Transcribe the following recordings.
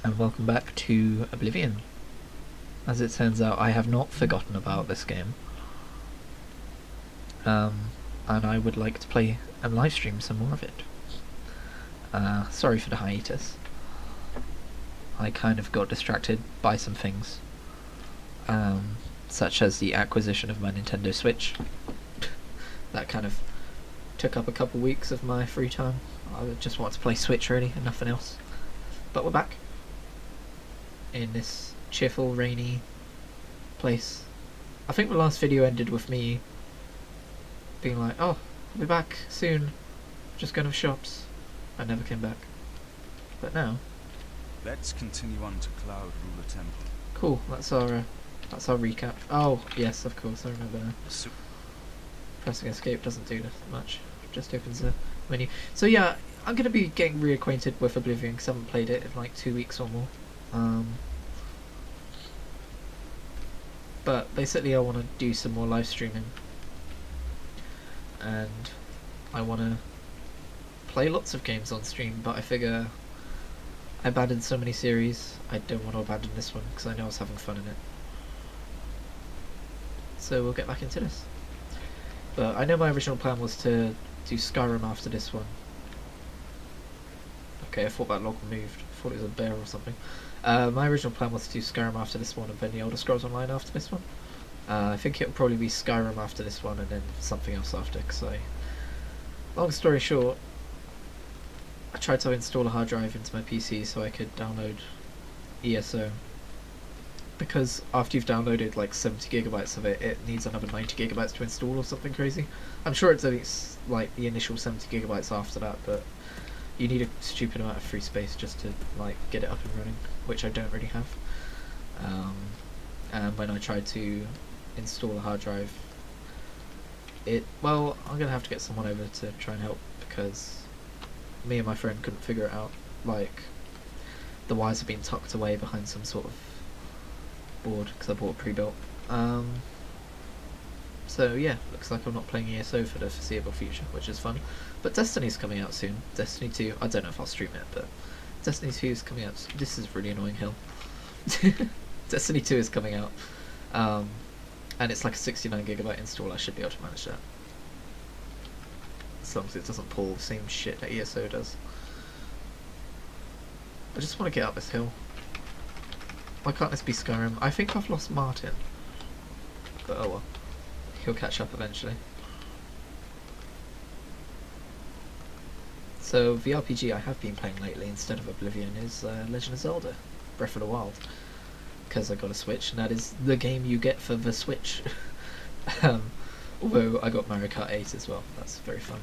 and welcome back to Oblivion. As it turns out, I have not forgotten about this game, and I would like to play and live stream some more of it. Sorry for the hiatus. I kind of got distracted by some things, such as the acquisition of my Nintendo Switch. That kind of took up a couple weeks of my free time. I just wanted to play Switch really, and nothing else. But we're back in this cheerful, rainy place. I think the last video ended with me being like, oh, I'll be back soon, just going to shops. I never came back. But now... Let's continue on to Cloud Ruler Temple. Cool, that's our recap. Oh, yes, of course, I remember now. Pressing escape doesn't do much, just opens the menu. So yeah, I'm going to be getting reacquainted with Oblivion because I haven't played it in like 2 weeks or more. But basically I want to do some more live streaming, and I want to play lots of games on stream, but I figure I abandoned so many series, I don't want to abandon this one because I know I was having fun in it. So we'll get back into this. But I know my original plan was to do Skyrim after this one. Okay, I thought that log moved. I thought it was a bear or something. My original plan was to do Skyrim after this one and then the Elder Scrolls Online after this one. I think it'll probably be Skyrim after this one and then something else after, because long story short, I tried to install a hard drive into my PC so I could download ESO. Because after you've downloaded like 70 gigabytes of it, it needs another 90 gigabytes to install or something crazy. I'm sure it's only like the initial 70 gigabytes after that, but you need a stupid amount of free space just to like get it up and running, which I don't really have. And when I tried to install a hard drive, well, I'm gonna have to get someone over to try and help, because me and my friend couldn't figure it out. Like, the wires have been tucked away behind some sort of board because I bought it pre-built. So yeah, looks like I'm not playing ESO for the foreseeable future, which is fun. But Destiny's coming out soon. Destiny 2, I don't know if I'll stream it, but Destiny 2 is coming out. This is really annoying hill. Destiny 2 is coming out, and it's like a 69 gigabyte install. I should be able to manage that, as long as it doesn't pull the same shit that ESO does. I just want to get up this hill. Why can't this be Skyrim? I think I've lost Martin, but oh well, he'll catch up eventually. So the RPG I have been playing lately instead of Oblivion is Legend of Zelda Breath of the Wild, because I got a Switch, and that is the game you get for the Switch. Although I got Mario Kart 8 as well, that's very fun.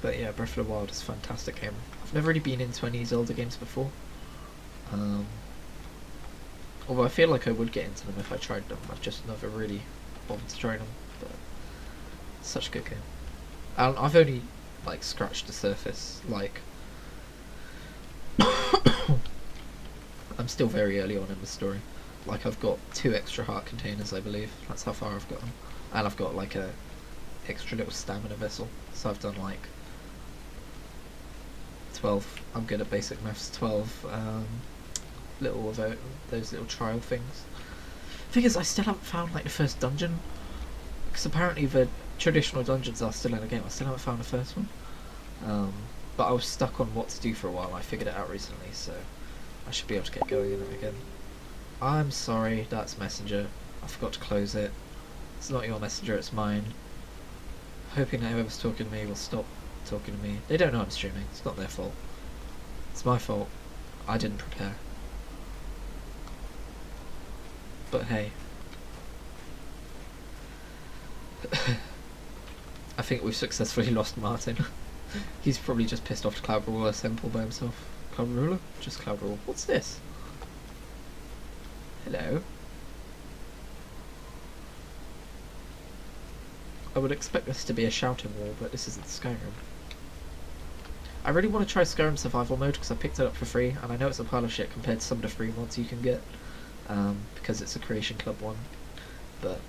But yeah, Breath of the Wild is a fantastic game. I've never really been into any Zelda games before. Although I feel like I would get into them if I tried them. I've just never really bothered to try them. But it's such a good game. I've only like scratched the surface. Like, I'm still very early on in the story. Like, I've got 2 extra heart containers, I believe. That's how far I've gotten. And I've got like a extra little stamina vessel. So I've done like 12. I'm good at basic maths. 12 little of those little trial things. Thing is, I still haven't found like the first dungeon, because apparently the traditional dungeons are still in the game. I still haven't found the first one. But I was stuck on what to do for a while. I figured it out recently, so I should be able to get going in it again. I'm sorry, that's Messenger. I forgot to close it. It's not your Messenger, it's mine. Hoping that whoever's talking to me will stop talking to me. They don't know I'm streaming. It's not their fault. It's my fault. I didn't prepare. But hey. I think we've successfully lost Martin. He's probably just pissed off to Cloud Ruler Simple by himself. Cloud Ruler? Just Cloud Ruler. What's this? Hello? I would expect this to be a shouting wall, but this isn't Skyrim. I really want to try Skyrim Survival Mode because I picked it up for free, and I know it's a pile of shit compared to some of the free mods you can get, because it's a Creation Club one, but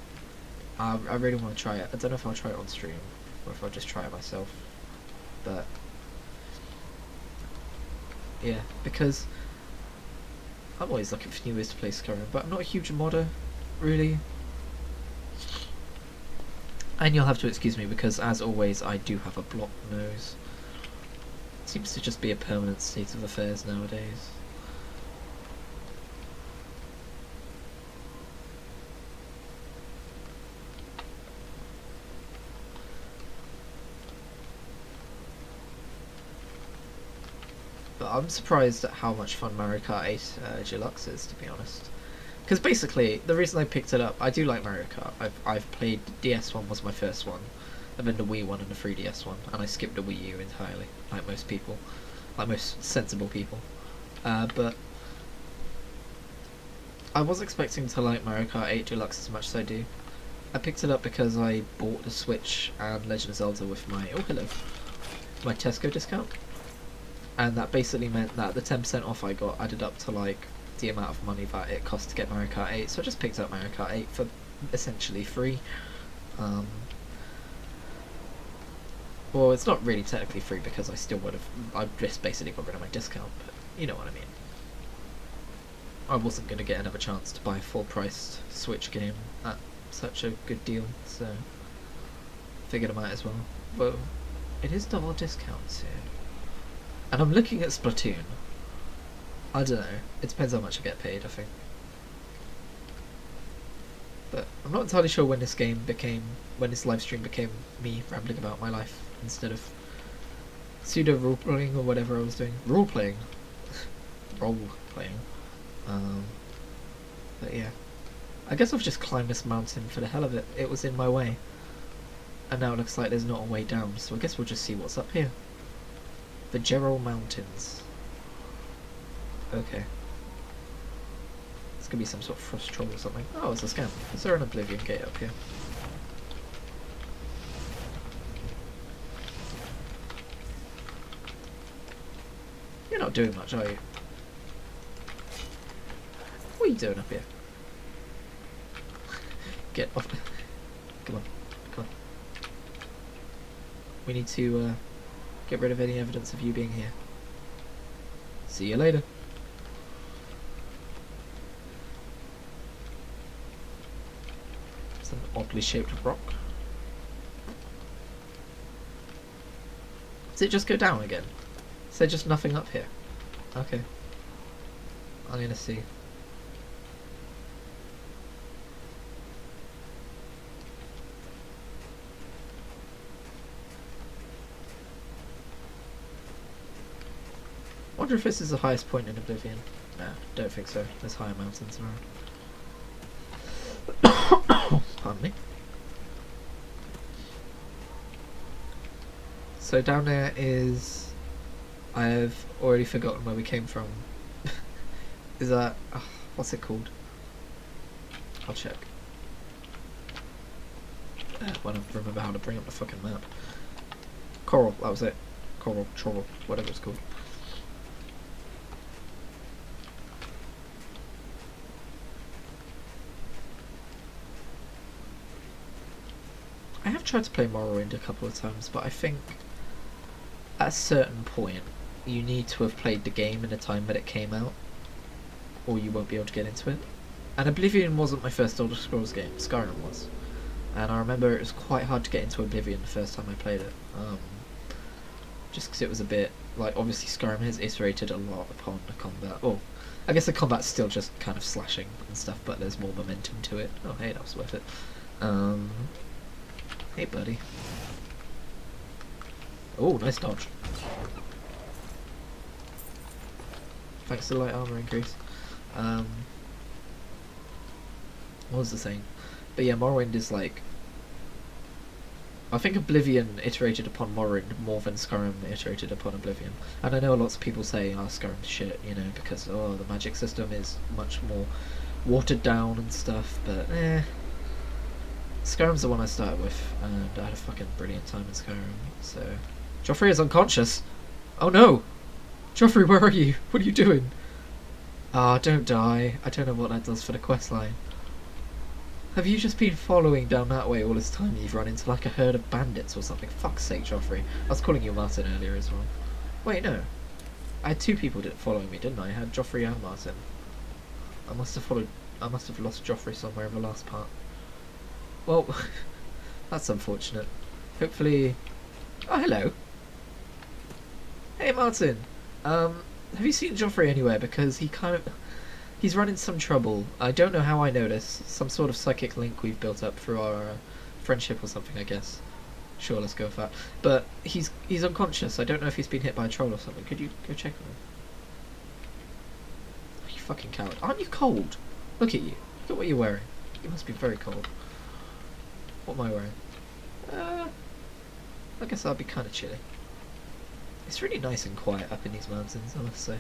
I really want to try it. I don't know if I'll try it on stream, or if I'll just try it myself, but Yeah, because I'm always looking for new ways to play Skyrim, but I'm not a huge modder, really. And you'll have to excuse me because, as always, I do have a blocked nose. Seems to just be a permanent state of affairs nowadays. But I'm surprised at how much fun Mario Kart 8 Deluxe is, to be honest. Because basically, the reason I picked it up, I do like Mario Kart. I've played the DS one was my first one, and then the Wii one and the 3DS one, and I skipped the Wii U entirely, like most people, like most sensible people. But I was expecting to like Mario Kart 8 Deluxe as much as I do. I picked it up because I bought the Switch and Legend of Zelda with my my Tesco discount, and that basically meant that the 10% off I got added up to like the amount of money that it cost to get Mario Kart 8, so I just picked up Mario Kart 8 for essentially free. Well, it's not really technically free because I just basically got rid of my discount, but you know what I mean. I wasn't going to get another chance to buy a full-priced Switch game at such a good deal, so figured I might as well. Well, it is double discounts here. And I'm looking at Splatoon. I don't know. It depends how much I get paid, I think. But I'm not entirely sure when this live stream became me rambling about my life instead of pseudo role-playing or whatever I was doing. Role-playing. Role-playing. But yeah. I guess I've just climbed this mountain for the hell of it. It was in my way. And now it looks like there's not a way down, so I guess we'll just see what's up here. The Gerald Mountains. Okay. It's gonna be some sort of frost troll or something. Oh, it's a scam. Is there an Oblivion gate up here? You're not doing much, are you? What are you doing up here? Get off. Come on. Come on. We need to get rid of any evidence of you being here. See you later. It's an oddly shaped rock. Does it just go down again? Is there just nothing up here? Okay. I'm gonna see. I wonder if this is the highest point in Oblivion. No, don't think so. There's higher mountains around. Pardon me. So down there is... I've already forgotten where we came from. Is that... what's it called? I'll check. When I remember how to bring up the fucking map. Coral, that was it. Coral, Troll, whatever it's called. I have tried to play Morrowind a couple of times, but I think at a certain point you need to have played the game in the time that it came out, or you won't be able to get into it. And Oblivion wasn't my first Elder Scrolls game, Skyrim was. And I remember it was quite hard to get into Oblivion the first time I played it. Just because it was a bit, like, obviously Skyrim has iterated a lot upon the combat. Well, I guess the combat's still just kind of slashing and stuff, but there's more momentum to it. Oh hey, that was worth it. Hey buddy. Oh, nice dodge. Thanks to light armor increase. What was the saying? But yeah, Morrowind is like... I think Oblivion iterated upon Morrowind more than Skyrim iterated upon Oblivion. And I know lots of people say, oh, Skyrim's shit, you know, because, oh, the magic system is much more watered down and stuff, but Skyrim's the one I started with, and I had a fucking brilliant time in Skyrim, so... Joffrey is unconscious! Oh no! Joffrey, where are you? What are you doing? Ah, don't die. I don't know what that does for the questline. Have you just been following down that way all this time? You've run into like a herd of bandits or something. Fuck's sake, Joffrey. I was calling you Martin earlier as well. Wait, no. I had two people following me, didn't I? I had Joffrey and Martin. I must have lost Joffrey somewhere in the last part. Well, that's unfortunate. Hopefully... Oh, hello. Hey, Martin. Have you seen Joffrey anywhere? Because he's run into some trouble. I don't know how I know this. Some sort of psychic link we've built up through our friendship or something, I guess. Sure, let's go with that. But he's unconscious. I don't know if he's been hit by a troll or something. Could you go check on him? Oh, you fucking coward. Aren't you cold? Look at you. Look at what you're wearing. You must be very cold. What am I wearing? I guess I'll be kind of chilly. It's really nice and quiet up in these mountains, I must say.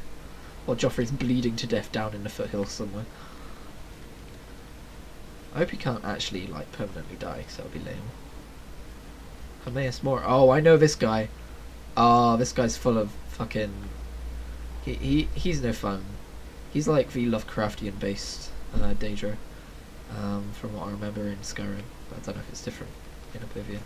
While Joffrey's bleeding to death down in the foothills somewhere. I hope he can't actually, like, permanently die, because that would be lame. Hermaeus Mora. Oh, I know this guy. Ah, this guy's full of fucking... He's no fun. He's like the Lovecraftian-based Daedra, from what I remember in Skyrim. I don't know if it's different in Oblivion.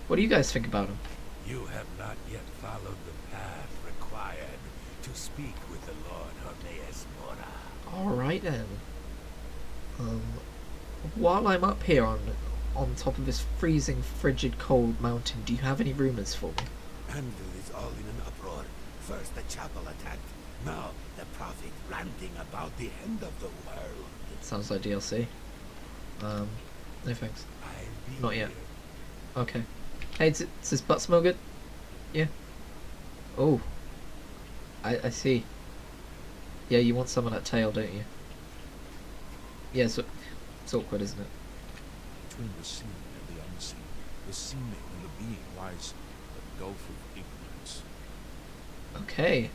What do you guys think about him? You have not yet followed the path required to speak with the Lord Hermaeus Mora. Alright then. While I'm up here on top of this freezing, frigid, cold mountain, do you have any rumours for me? Anvil is all in an uproar. First the chapel attacked, now the prophet ranting about the end of the world. Sounds like DLC. No thanks. I'll be Not yet. here. Okay. Hey, does his butt smell good? Yeah. Oh. I see. Yeah, you want some of that tail, don't you? Yeah, so it's awkward, isn't it? Between the seen and the unseen, the seeming and the being lies a gulf of ignorance. Okay.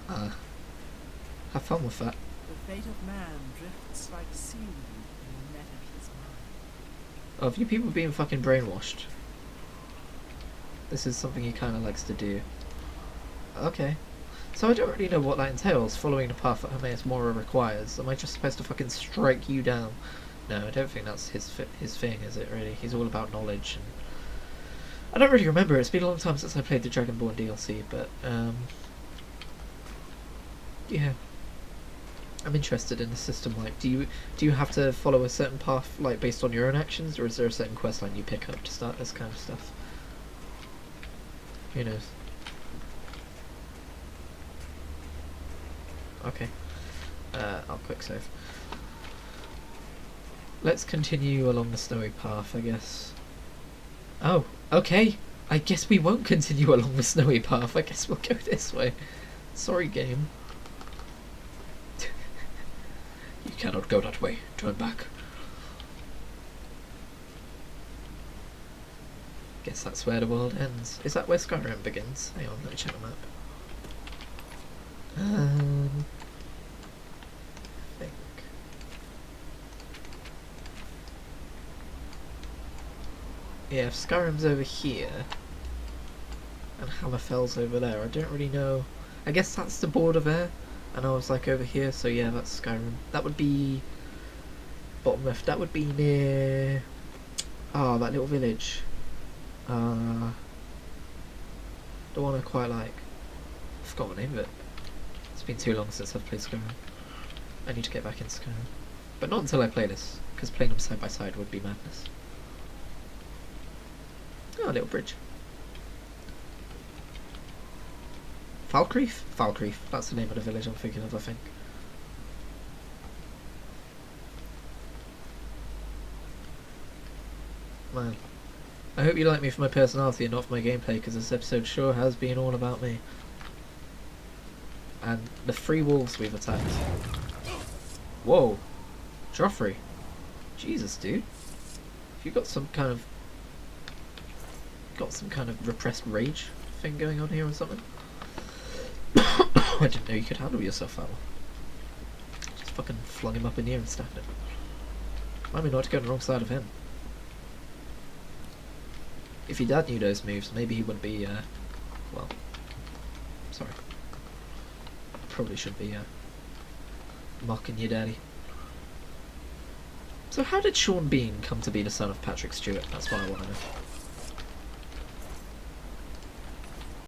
Have fun with that. The fate of man drifts like seaweed in the net of his mind. Oh, have you people being fucking brainwashed? This is something he kind of likes to do. Okay. So I don't really know what that entails, following the path that Hermaeus Mora requires. Am I just supposed to fucking strike you down? No, I don't think that's his thing, is it, really? He's all about knowledge. And I don't really remember. It's been a long time since I played the Dragonborn DLC, but, yeah. I'm interested in the system. Like, do you have to follow a certain path, like, based on your own actions, or is there a certain quest line you pick up to start this kind of stuff? Who knows? Okay. I'll quick save. Let's continue along the snowy path, I guess. Oh, okay. I guess we won't continue along the snowy path. I guess we'll go this way. Sorry, game. You cannot go that way. Turn back. Guess that's where the world ends. Is that where Skyrim begins? Hang on, let me check the map. I think. Yeah, if Skyrim's over here, and Hammerfell's over there, I don't really know. I guess that's the border there, and I was like over here, so yeah, that's Skyrim. That would be bottom left. That would be near... Ah, that little village. The one I quite like. I forgot the name of it. It's been too long since I've played Skyrim. I need to get back into Skyrim. But not until I play this, because playing them side by side would be madness. Oh, a little bridge. Falkreath? Falkreath. That's the name of the village I'm thinking of, I think. Man. I hope you like me for my personality and not for my gameplay, because this episode sure has been all about me. And the 3 wolves we've attacked. Whoa. Joffrey. Jesus, dude. Have you got some kind of... repressed rage thing going on here or something? I didn't know you could handle yourself that well. Just fucking flung him up in the air and stabbed him. Remind me not to go on the wrong side of him. If your dad knew those moves, maybe he wouldn't be, well, sorry. Probably should be, mocking your daddy. So how did Sean Bean come to be the son of Patrick Stewart? That's what I want to know.